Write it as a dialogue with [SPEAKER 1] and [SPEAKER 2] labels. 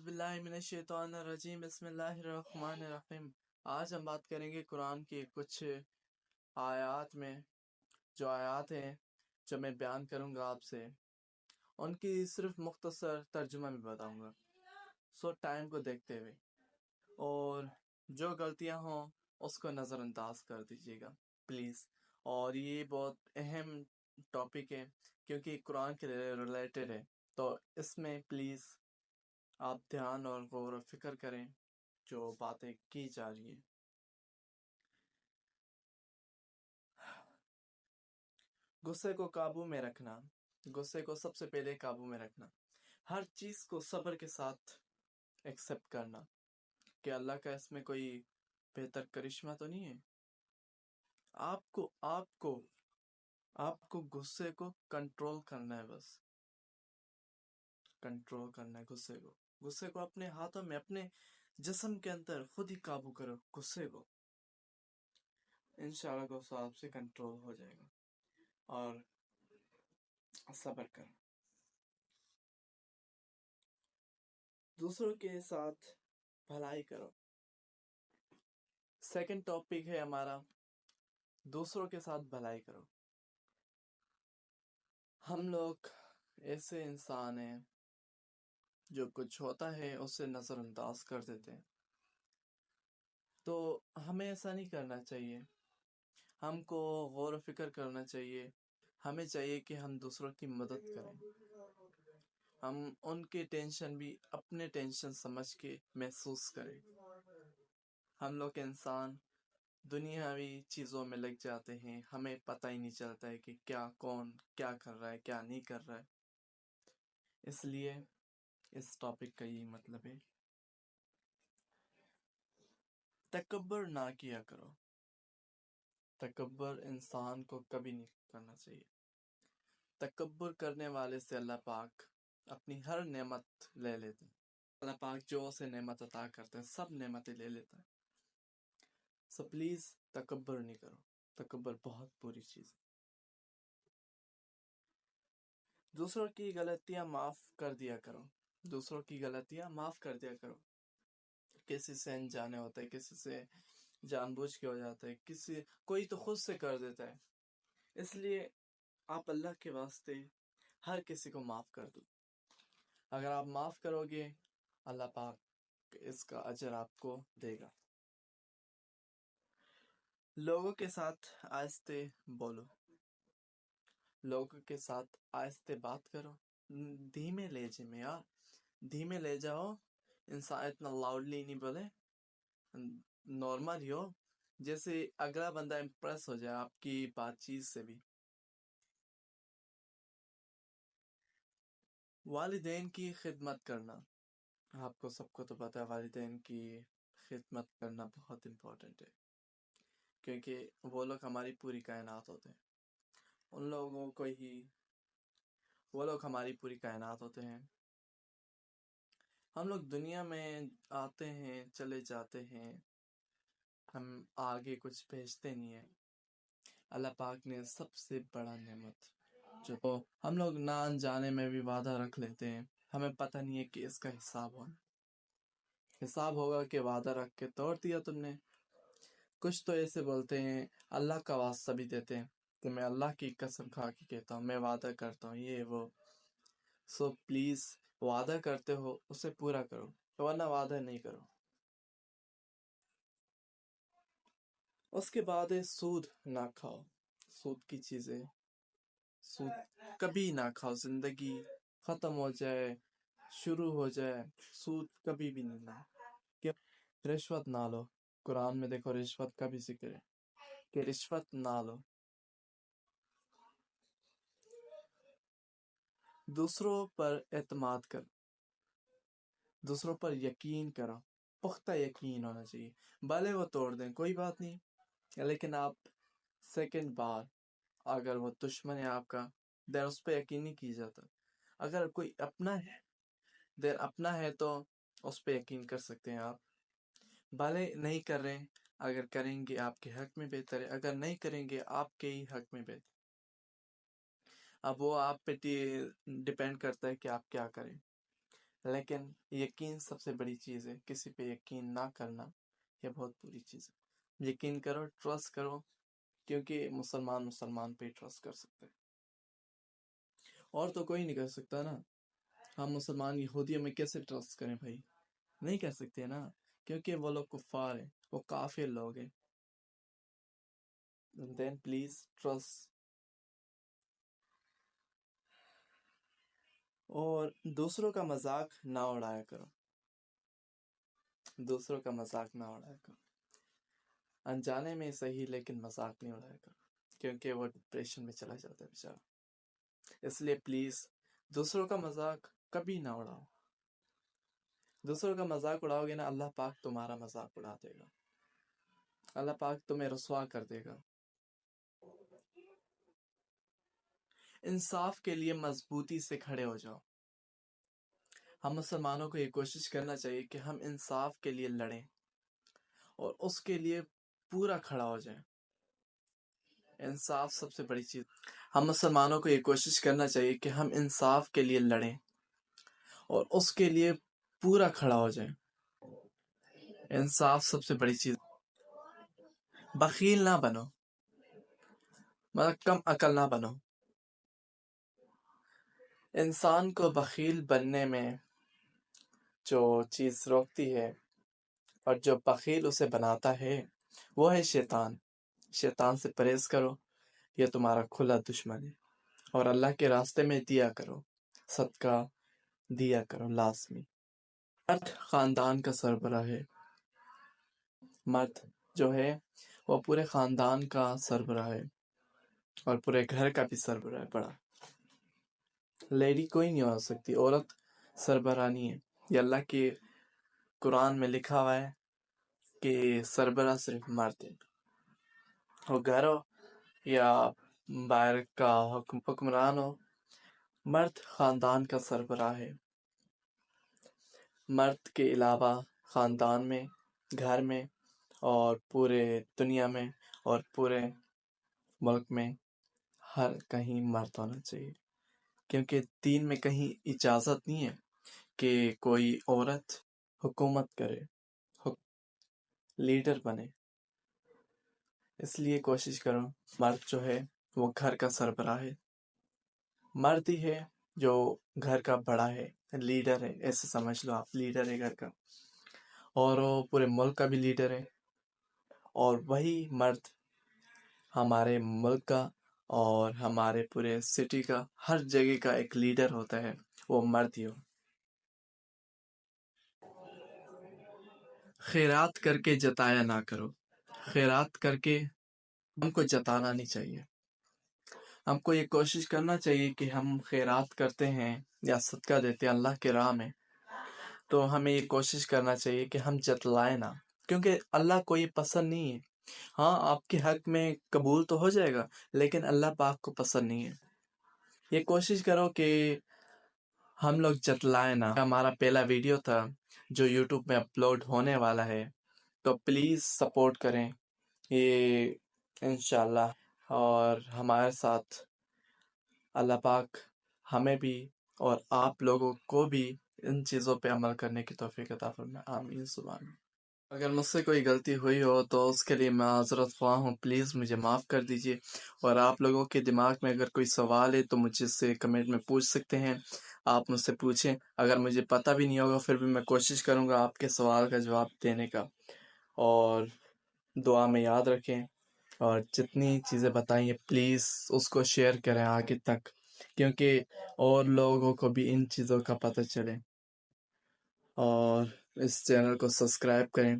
[SPEAKER 1] باللہ من الشیطان الرجیم بسم اللہ الرحمن الرحیم۔ آج ہم بات کریں گے قرآن کی کچھ آیات میں، جو آیات ہیں جو میں بیان کروں گا آپ سے، ان کی صرف مختصر ترجمہ میں بتاؤں گا، ٹائم کو دیکھتے ہوئے، اور جو غلطیاں ہوں اس کو نظر انداز کر دیجیے گا پلیز۔ اور یہ بہت اہم ٹاپک ہے کیونکہ قرآن کے ریلیٹڈ ہے، تو اس میں پلیز آپ دھیان اور غور و فکر کریں جو باتیں کی جا رہی ہیں۔ غصے کو قابو میں رکھنا، غصے کو سب سے پہلے قابو میں رکھنا، ہر چیز کو صبر کے ساتھ ایکسپٹ کرنا کہ اللہ کا اس میں کوئی بہتر کرشمہ تو نہیں ہے۔ آپ کو غصے کو کنٹرول کرنا ہے، بس کنٹرول کرنا ہے غصے کو اپنے ہاتھوں میں، اپنے جسم کے اندر خود ہی قابو کرو غصے کو، انشاءاللہ غصہ آپ سے کنٹرول ہو جائے گا۔ اور صبر کرو، دوسروں کے ساتھ بھلائی کرو۔ سیکنڈ ٹاپک ہے ہمارا، دوسروں کے ساتھ بھلائی کرو۔ ہم لوگ ایسے انسان ہیں جو کچھ ہوتا ہے اسے نظر انداز کر دیتے ہیں، تو ہمیں ایسا نہیں کرنا چاہیے، ہم کو غور و فکر کرنا چاہیے، ہمیں چاہیے کہ ہم دوسروں کی مدد کریں، ہم ان کے ٹینشن بھی اپنے ٹینشن سمجھ کے محسوس کریں۔ ہم لوگ انسان دنیاوی چیزوں میں لگ جاتے ہیں، ہمیں پتہ ہی نہیں چلتا ہے کہ کون کیا کر رہا ہے، کیا نہیں کر رہا ہے۔ اس لیے اس ٹاپک کا یہی مطلب ہے، تکبر نہ کیا کرو۔ تکبر انسان کو کبھی نہیں کرنا چاہیے۔ تکبر کرنے والے سے اللہ پاک اپنی ہر نعمت لے لیتے ہیں۔ اللہ پاک جو اسے نعمت عطا کرتے ہیں سب نعمتیں لے لیتا ہے۔ سو پلیز تکبر نہیں کرو، تکبر بہت بری چیز ہے۔ دوسروں کی غلطیاں معاف کر دیا کرو، دوسروں کی غلطیاں معاف کر دیا کرو۔ کسی سے انجانے ہوتا ہے، کسی سے جان بوجھ کے ہو جاتا ہے، کوئی تو خود سے کر دیتا ہے، اس لیے آپ اللہ کے واسطے ہر کسی کو معاف کر دو۔ اگر آپ معاف کرو گے اللہ پاک اس کا اجر آپ کو دے گا۔ لوگوں کے ساتھ آہستہ بولو، لوگوں کے ساتھ آہستہ بات کرو، دھیمے لہجے میں، یار دھیمے لے جاؤ، انسان اتنا لاؤڈلی نہیں بولے، نارمل ہی ہو، جیسے اگلا بندہ امپریس ہو جائے آپ کی بات چیت سے بھی۔ والدین کی خدمت کرنا، آپ کو سب کو تو پتہ ہے والدین کی خدمت کرنا بہت امپورٹنٹ ہے، کیونکہ وہ لوگ ہماری پوری کائنات ہوتے ہیں، وہ لوگ ہماری پوری کائنات ہوتے ہیں۔ ہم لوگ دنیا میں آتے ہیں چلے جاتے ہیں، ہم آگے کچھ بھیجتے نہیں ہیں۔ اللہ پاک نے سب سے بڑا نعمت جو ہم لوگ نہ انجانے میں بھی وعدہ رکھ لیتے ہیں، ہمیں پتہ نہیں ہے کہ اس کا حساب ہوگا کہ وعدہ رکھ کے توڑ دیا تم نے۔ کچھ تو ایسے بولتے ہیں، اللہ کا واسطہ بھی دیتے ہیں کہ میں اللہ کی قسم کھا کے کہتا ہوں، میں وعدہ کرتا ہوں یہ وہ۔ سو پلیز وعدہ کرتے ہو اسے پورا کرو، ورنہ وعدہ نہیں کرو۔ اس کے بعد سود نہ کھاؤ، سود کی چیزیں، سود کبھی نہ کھاؤ، زندگی ختم ہو جائے شروع ہو جائے، سود کبھی بھی نہیں لاؤ۔ رشوت نہ لو، قرآن میں دیکھو رشوت کا بھی ذکر ہے کہ رشوت نہ لو۔ دوسروں پر اعتماد کرو، دوسروں پر یقین کرو، پختہ یقین ہونا چاہیے، بھلے وہ توڑ دیں کوئی بات نہیں، لیکن آپ سیکنڈ بار اگر وہ دشمن ہے آپ کا دین اس پہ یقین نہیں کی جاتا۔ اگر کوئی اپنا ہے تو اس پہ یقین کر سکتے ہیں آپ، بھلے نہیں کر رہے، اگر کریں گے آپ کے حق میں بہتر ہے، اگر نہیں کریں گے آپ کے ہی حق میں بہتر۔ اب وہ آپ پہ ڈیپینڈ کرتا ہے کہ آپ کیا کریں۔ لیکن یقین سب سے بڑی چیز ہے. کسی پہ یقین نہ کرنا یہ بہت بری چیز ہے. یقین کرو، ٹرسٹ کرو، کیونکہ مسلمان پہ ٹرسٹ کر سکتے ہیں، اور تو کوئی نہیں کر سکتا نا. ہم مسلمان یہودیوں میں کیسے ٹرسٹ کریں بھائی؟ نہیں کر سکتے نا، کیونکہ وہ لوگ کفار ہیں، وہ کافر لوگ ہیں. then please trust. اور دوسروں کا مذاق نہ اڑایا کرو، دوسروں کا مذاق نہ اڑایا کرو. انجانے میں صحیح، لیکن مذاق نہیں اڑایا کرو، کیونکہ وہ ڈپریشن میں چلا جاتا ہے بیچارہ. اس لیے پلیز دوسروں کا مذاق کبھی نہ اڑاؤ. دوسروں کا مذاق اڑاؤ گے نا، اللہ پاک تمہارا مذاق اڑا دے گا، اللہ پاک تمہیں رسوا کر دے گا. انصاف کے لیے مضبوطی سے کھڑے ہو جاؤ. ہم مسلمانوں کو یہ کوشش کرنا چاہیے کہ ہم انصاف کے لیے لڑیں اور اس کے لیے پورا کھڑا ہو جائیں. انصاف سب سے بڑی چیز. ہم مسلمانوں کو یہ کوشش کرنا چاہیے کہ ہم انصاف کے لیے لڑیں اور اس کے لیے پورا کھڑا ہو جائیں. انصاف سب سے بڑی چیز. بخیل نہ بنو، مطلب کم عقل نہ بنو. انسان کو بخیل بننے میں جو چیز روکتی ہے اور جو بخیل اسے بناتا ہے وہ ہے شیطان. شیطان سے پرہیز کرو، یہ تمہارا کھلا دشمن ہے. اور اللہ کے راستے میں دیا کرو، صدقہ دیا کرو لازمی. مرد خاندان کا سربراہ ہے. مرد جو ہے وہ پورے خاندان کا سربراہ ہے اور پورے گھر کا بھی سربراہ ہے. بڑا لیڈی کوئی نہیں ہو سکتی، عورت سربراہ نہیں ہے. یہ اللہ کے قرآن میں لکھا ہوا ہے کہ سربراہ صرف مرد ہے. وہ گھر ہو یا باہر کا حکمران ہو، مرد خاندان کا سربراہ ہے. مرد کے علاوہ خاندان میں، گھر میں اور پورے دنیا میں اور پورے ملک میں ہر کہیں مرد ہونا چاہیے، کیونکہ دین میں کہیں اجازت نہیں ہے کہ کوئی عورت حکومت کرے، لیڈر بنے. اس لیے کوشش کرو. مرد جو ہے وہ گھر کا سربراہ ہے. مرد ہی ہے جو گھر کا بڑا ہے، لیڈر ہے. ایسے سمجھ لو آپ، لیڈر ہے گھر کا، اور وہ پورے ملک کا بھی لیڈر ہے. اور وہی مرد ہمارے ملک کا اور ہمارے پورے سٹی کا، ہر جگہ کا ایک لیڈر ہوتا ہے، وہ مرد ہی ہو. خیرات کر کے جتایا نہ کرو. خیرات کر کے ہم کو جتانا نہیں چاہیے. ہم کو یہ کوشش کرنا چاہیے کہ ہم خیرات کرتے ہیں یا صدقہ دیتے ہیں اللہ کے راہ میں، تو ہمیں یہ کوشش کرنا چاہیے کہ ہم جتلائیں نہ، کیونکہ اللہ کو یہ پسند نہیں ہے. ہاں آپ کے حق میں قبول تو ہو جائے گا، لیکن اللہ پاک کو پسند نہیں ہے. یہ کوشش کرو کہ ہم لوگ جتلائیں نہ. ہمارا پہلا ویڈیو تھا جو یوٹیوب میں اپلوڈ ہونے والا ہے، تو پلیز سپورٹ کریں یہ انشاءاللہ. اور ہمارے ساتھ اللہ پاک ہمیں بھی اور آپ لوگوں کو بھی ان چیزوں پہ عمل کرنے کی توفیق عطا فرمائے. آمین سبحان. اگر مجھ سے کوئی غلطی ہوئی ہو تو اس کے لیے معذرت خواہ ہوں، پلیز مجھے معاف کر دیجیے. اور آپ لوگوں کے دماغ میں اگر کوئی سوال ہے تو مجھ سے کمنٹ میں پوچھ سکتے ہیں. آپ مجھ سے پوچھیں، اگر مجھے پتہ بھی نہیں ہوگا پھر بھی میں کوشش کروں گا آپ کے سوال کا جواب دینے کا. اور دعا میں یاد رکھیں، اور جتنی چیزیں بتائیں پلیز اس کو شیئر کریں آگے تک، کیونکہ اور لوگوں کو بھی ان چیزوں کا پتہ چلے. اور اس چینل کو سبسکرائب کریں.